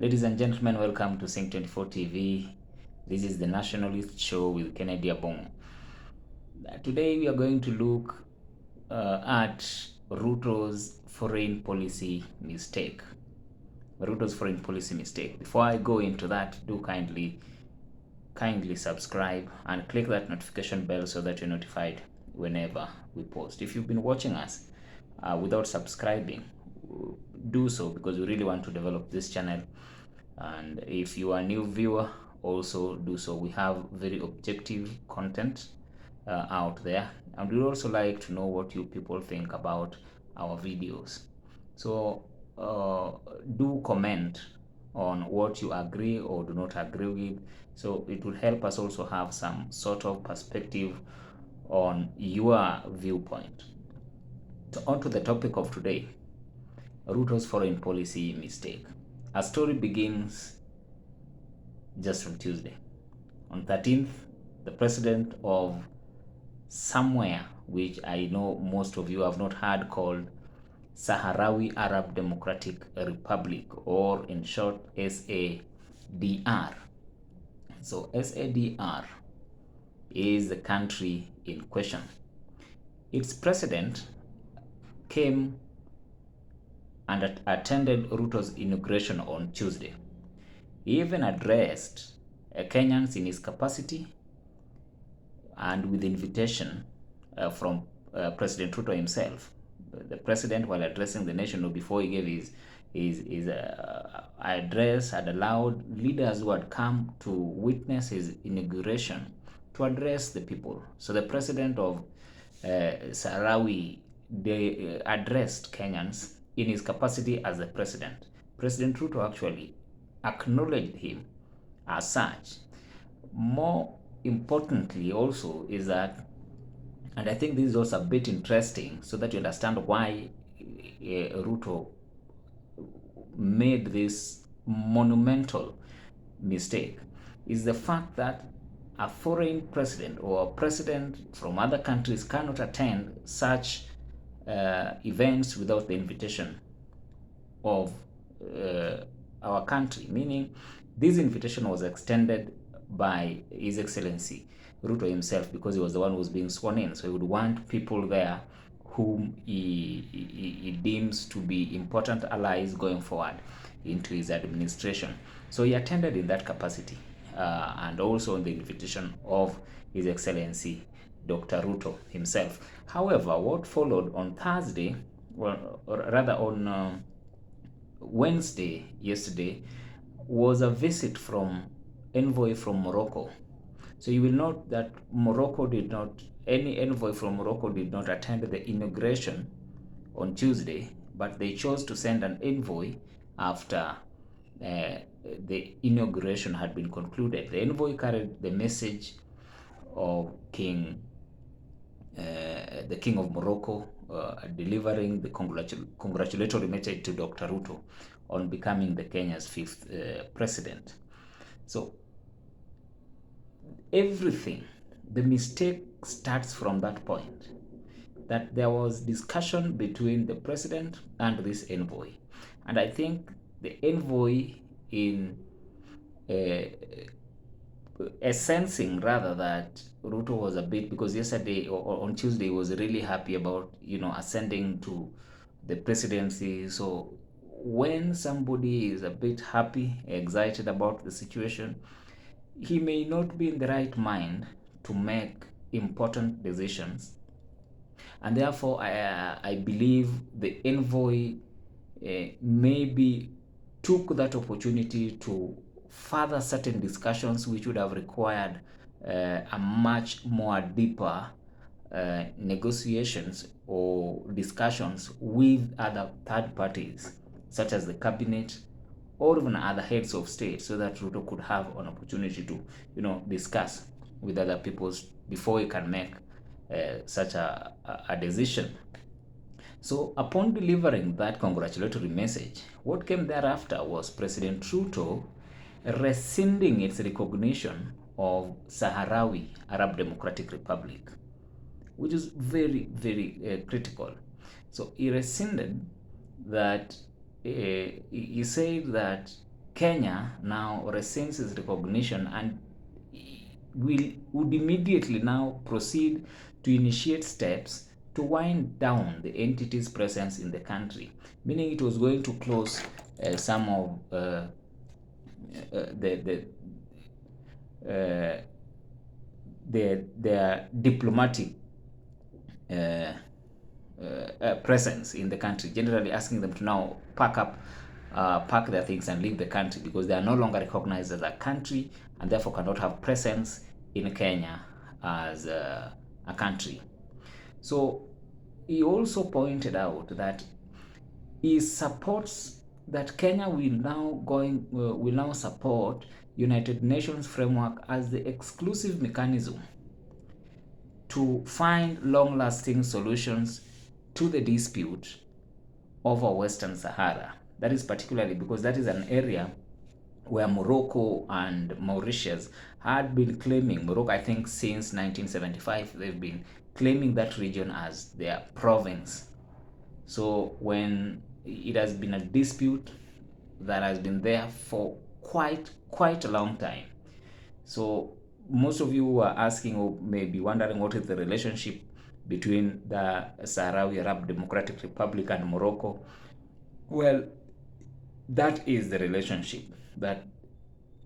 Ladies and gentlemen, welcome to Sync 24 TV. This is the Nationalist show with Kennedy Abong. Today we are going to look at Ruto's foreign policy mistake. Ruto's foreign policy mistake. Before I go into that, do kindly subscribe and click that notification bell so that you're notified whenever we post. If you've been watching us without subscribing, do so because we really want to develop this channel. And if you are a new viewer, also do so. We have very objective content out there, and we'd also like to know what you people think about our videos. So do comment on what you agree or do not agree with, so it will help us also have some sort of perspective on your viewpoint. So on to the topic of today, Ruto's foreign policy mistake. Our story begins just from Tuesday. On 13th, the president of somewhere, which I know most of you have not heard, called Sahrawi Arab Democratic Republic, or in short, SADR. So SADR is the country in question. Its president came and attended Ruto's inauguration on Tuesday. He even addressed Kenyans in his capacity and with invitation from President Ruto himself. The president, while addressing the nation, before he gave his address, had allowed leaders who had come to witness his inauguration to address the people. So the president of SAHRAWI, they addressed Kenyans in his capacity as the president. President Ruto actually acknowledged him as such. More importantly also is that, and I think this is also a bit interesting so that you understand why Ruto made this monumental mistake, is the fact that a foreign president or a president from other countries cannot attend such events without the invitation of our country, meaning this invitation was extended by His Excellency Ruto himself, because he was the one who was being sworn in. So he would want people there whom he deems to be important allies going forward into his administration. So he attended in that capacity, and also on the invitation of His Excellency Dr. Ruto himself. However, what followed on Thursday, or rather on Wednesday, yesterday, was a visit from envoy from Morocco. So you will note that any envoy from Morocco did not attend the inauguration on Tuesday, but they chose to send an envoy after the inauguration had been concluded. The envoy carried the message of the King of Morocco, delivering the congratulatory message to Dr. Ruto on becoming the Kenya's 5th president. So everything, the mistake starts from that point, that there was discussion between the president and this envoy. And I think the envoy, in sensing rather that Ruto was a bit, because yesterday or on Tuesday he was really happy about ascending to the presidency. So when somebody is a bit happy, excited about the situation, he may not be in the right mind to make important decisions. And therefore I believe the envoy maybe took that opportunity to further certain discussions which would have required a much more deeper negotiations or discussions with other third parties, such as the cabinet or even other heads of state, so that Ruto could have an opportunity to discuss with other people before he can make such a decision. So upon delivering that congratulatory message, what came thereafter was President Ruto rescinding its recognition of Sahrawi Arab Democratic Republic, which is very, very critical. So he rescinded that. He said that Kenya now rescinds its recognition and would immediately now proceed to initiate steps to wind down the entity's presence in the country, meaning it was going to close some of their diplomatic presence in the country, generally asking them to now pack their things and leave the country because they are no longer recognized as a country and therefore cannot have presence in Kenya as a country. So he also pointed out that he supports that Kenya will now support United Nations framework as the exclusive mechanism to find long-lasting solutions to the dispute over Western Sahara. That is particularly because that is an area where Morocco and Mauritius had been claiming, Morocco I think since 1975, they've been claiming that region as their province. So when it has been a dispute that has been there for quite a long time. So most of you are asking or maybe wondering what is the relationship between the Sahrawi Arab Democratic Republic and Morocco. Well, that is the relationship that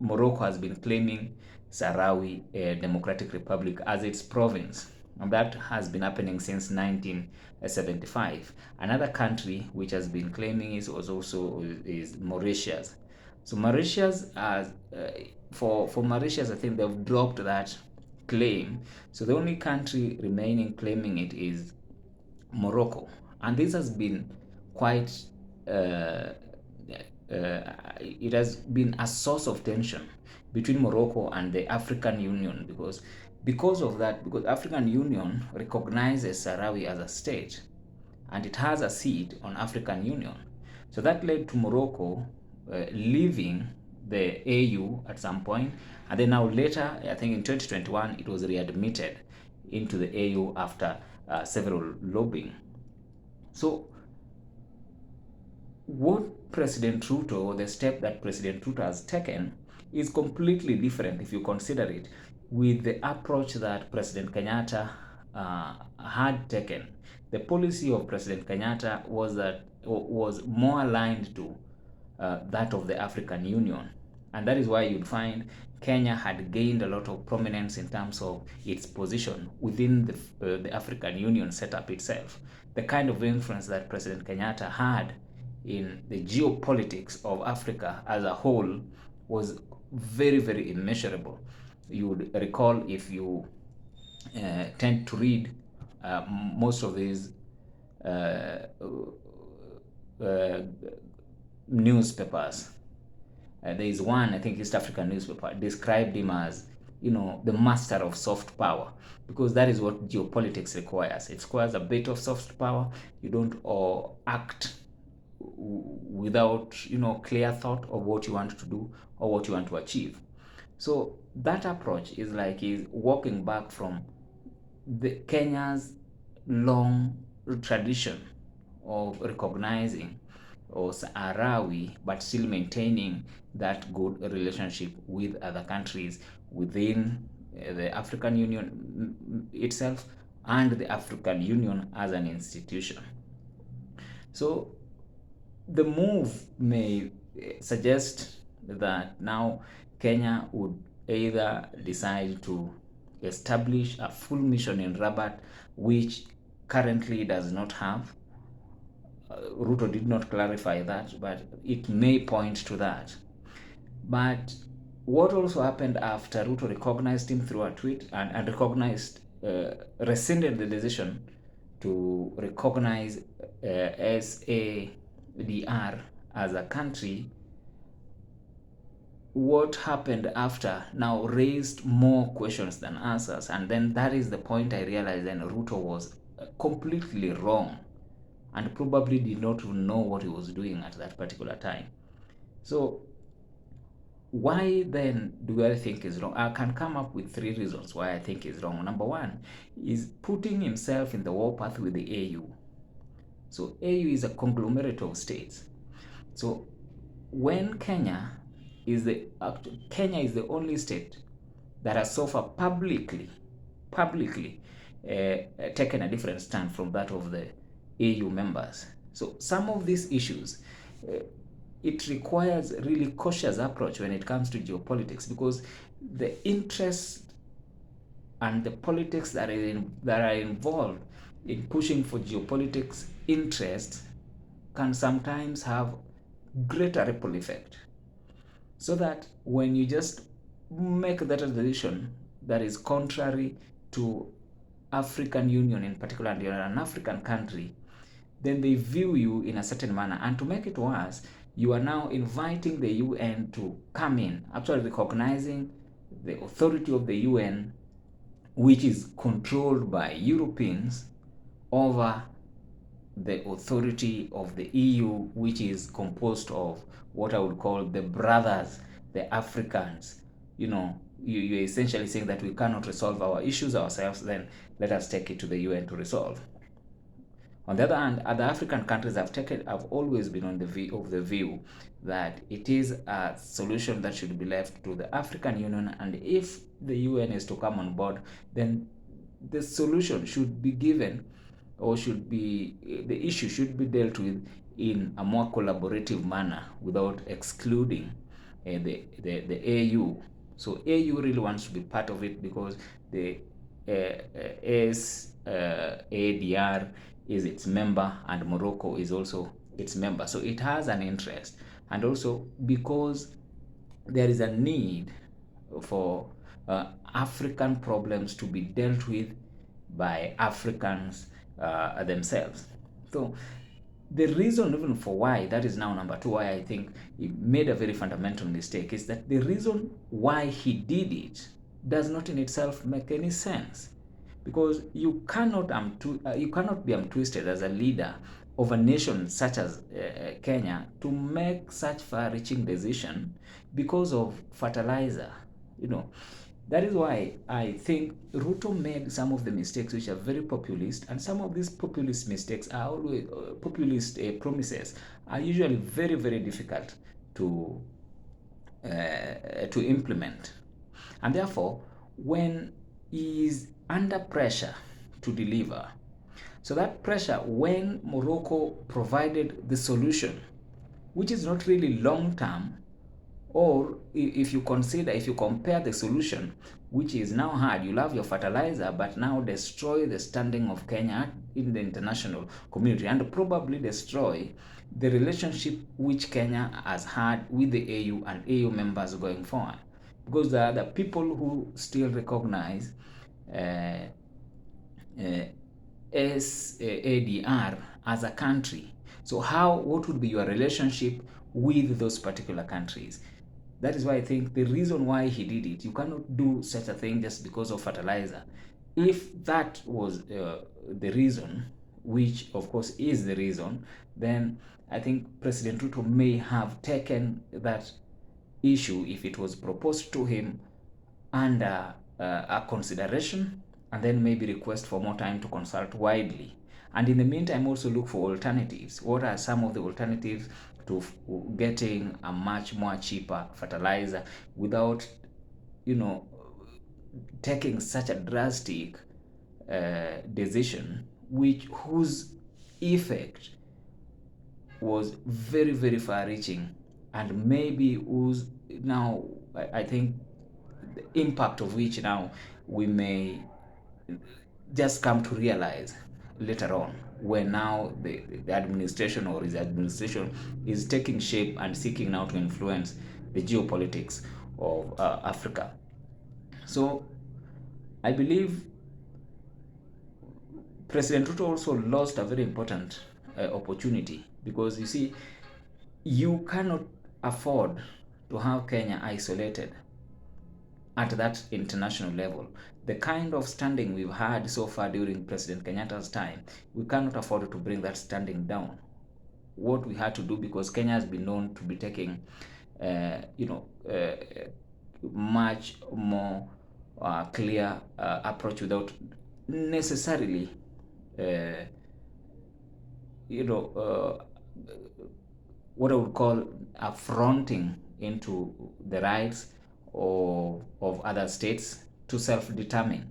Morocco has been claiming Sahrawi Democratic Republic as its province. And that has been happening since 1975. Another country which has been claiming it is Mauritius. So Mauritius, for Mauritius, I think they've dropped that claim. So the only country remaining claiming it is Morocco. And this has been quite, it has been a source of tension between Morocco and the African Union because of that, because African Union recognizes Sahrawi as a state and it has a seat on African Union. So that led to Morocco leaving the AU at some point, and then now later, I think in 2021, it was readmitted into the AU after several lobbying. So what President Ruto, the step that President Ruto has taken is completely different if you consider it with the approach that President Kenyatta had taken. The policy of President Kenyatta was more aligned to that of the African Union. And that is why you'd find Kenya had gained a lot of prominence in terms of its position within the African Union setup itself. The kind of influence that President Kenyatta had in the geopolitics of Africa as a whole was very, very immeasurable. You would recall, if you tend to read most of these newspapers, there is one, I think, East African newspaper described him as, the master of soft power, because that is what geopolitics requires. It requires a bit of soft power. You don't act without, clear thought of what you want to do or what you want to achieve. So that approach is like he's walking back from Kenya's long tradition of recognizing Sahrawi, but still maintaining that good relationship with other countries within the African Union itself and the African Union as an institution. So the move may suggest that now Kenya would either decide to establish a full mission in Rabat, which currently does not have. Ruto did not clarify that, but it may point to that. But what also happened after Ruto recognized him through a tweet and rescinded the decision to recognize SADR as a country, what happened after now raised more questions than answers. And then that is the point I realized then Ruto was completely wrong and probably did not even know what he was doing at that particular time. So why then do I think is wrong? I can come up with 3 reasons why I think is wrong. Number 1 is putting himself in the warpath with the AU. So AU is a conglomerate of states. So when Kenya Kenya is the only state that has so far publicly taken a different stand from that of the AU members. So some of these issues, it requires really cautious approach when it comes to geopolitics, because the interests and the politics that are involved in pushing for geopolitics interests can sometimes have greater ripple effect. So that when you just make that decision that is contrary to African Union in particular, and you're an African country, then they view you in a certain manner. And to make it worse, you are now inviting the UN to come in, actually recognizing the authority of the UN, which is controlled by Europeans, over the authority of the EU, which is composed of what I would call the brothers, the Africans. You're essentially saying that we cannot resolve our issues ourselves, then let us take it to the UN to resolve. On the other hand, other African countries have always been on the view that it is a solution that should be left to the African Union, and if the UN is to come on board, then the solution should be given, or the issue should be dealt with in a more collaborative manner without excluding the AU. So AU really wants to be part of it because the SADR is its member, and Morocco is also its member. So it has an interest, and also because there is a need for African problems to be dealt with by Africans themselves. So the reason even for why, that is now number two, why I think he made a very fundamental mistake, is that the reason why he did it does not in itself make any sense. Because you cannot be twisted as a leader of a nation such as Kenya to make such far-reaching decision because of fertilizer. That is why I think Ruto made some of the mistakes which are very populist, and some of these populist mistakes are always populist promises are usually very, very difficult to implement, and therefore when he is under pressure to deliver, so that pressure, when Morocco provided the solution, which is not really long term, or if you compare the solution, which is now hard, you'll have your fertilizer, but now destroy the standing of Kenya in the international community, and probably destroy the relationship which Kenya has had with the AU and AU members going forward, because there are the people who still recognize SADR as a country. So what would be your relationship with those particular countries? That is why I think the reason why he did it, you cannot do such a thing just because of fertilizer. If that was the reason, which of course is the reason, then I think President Ruto may have taken that issue, if it was proposed to him, under a consideration, and then maybe request for more time to consult widely. And in the meantime, also look for alternatives. What are some of the alternatives to getting a much more cheaper fertilizer without, taking such a drastic decision, whose effect was very, very far-reaching, and maybe whose now, I think, the impact of which now we may just come to realize later on, when now the administration, or his administration, is taking shape and seeking now to influence the geopolitics of Africa. So I believe President Ruto also lost a very important opportunity, because you see, you cannot afford to have Kenya isolated at that international level. The kind of standing we've had so far during President Kenyatta's time, we cannot afford to bring that standing down. What we had to do, because Kenya has been known to be taking, much more clear approach without necessarily, what I would call affronting into the rights of other states to self-determine,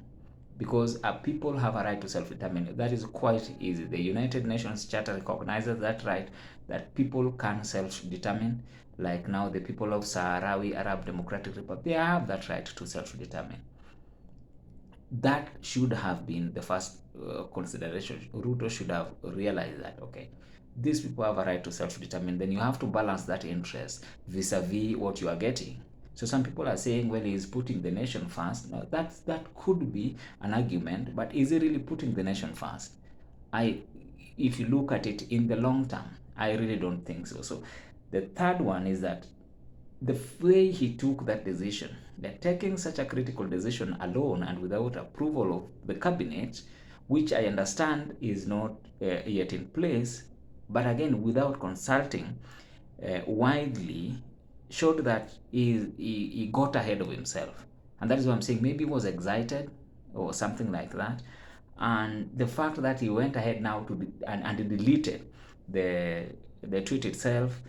because people have a right to self-determine. That is quite easy. The United Nations Charter recognizes that right, that people can self-determine. Like now, the people of Sahrawi Arab Democratic Republic, they have that right to self-determine. That should have been the first consideration. Ruto should have realized that, okay, these people have a right to self-determine. Then you have to balance that interest vis-a-vis what you are getting. So some people are saying, well, he's putting the nation first. No, that could be an argument, but is he really putting the nation first? If you look at it in the long term, I really don't think so. So the third one is that the way he took that decision, that taking such a critical decision alone and without approval of the cabinet, which I understand is not yet in place, but again, without consulting widely, showed that he got ahead of himself. And that is why I'm saying maybe he was excited or something like that. And the fact that he went ahead now and deleted the tweet itself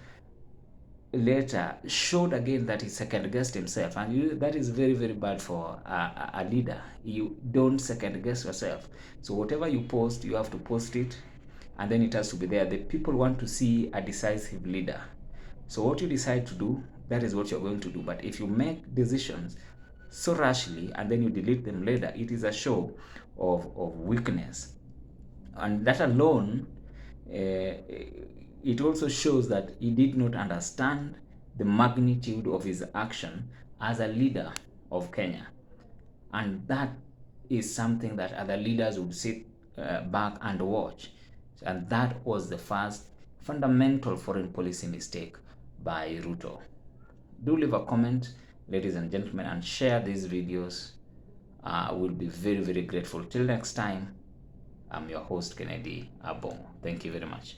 later showed again that he second guessed himself, and that is very, very bad for a leader. You don't second guess yourself. So whatever you post, you have to post it, and then it has to be there. The people want to see a decisive leader. So what you decide to do, that is what you're going to do. But if you make decisions so rashly and then you delete them later, it is a show of weakness. And that alone, it also shows that he did not understand the magnitude of his action as a leader of Kenya. And that is something that other leaders would sit back and watch. And that was the first fundamental foreign policy mistake by Ruto. Do leave a comment, ladies and gentlemen, and share these videos. We'll be very, very grateful. Till next time, I'm your host, Kennedy Abong. Thank you very much.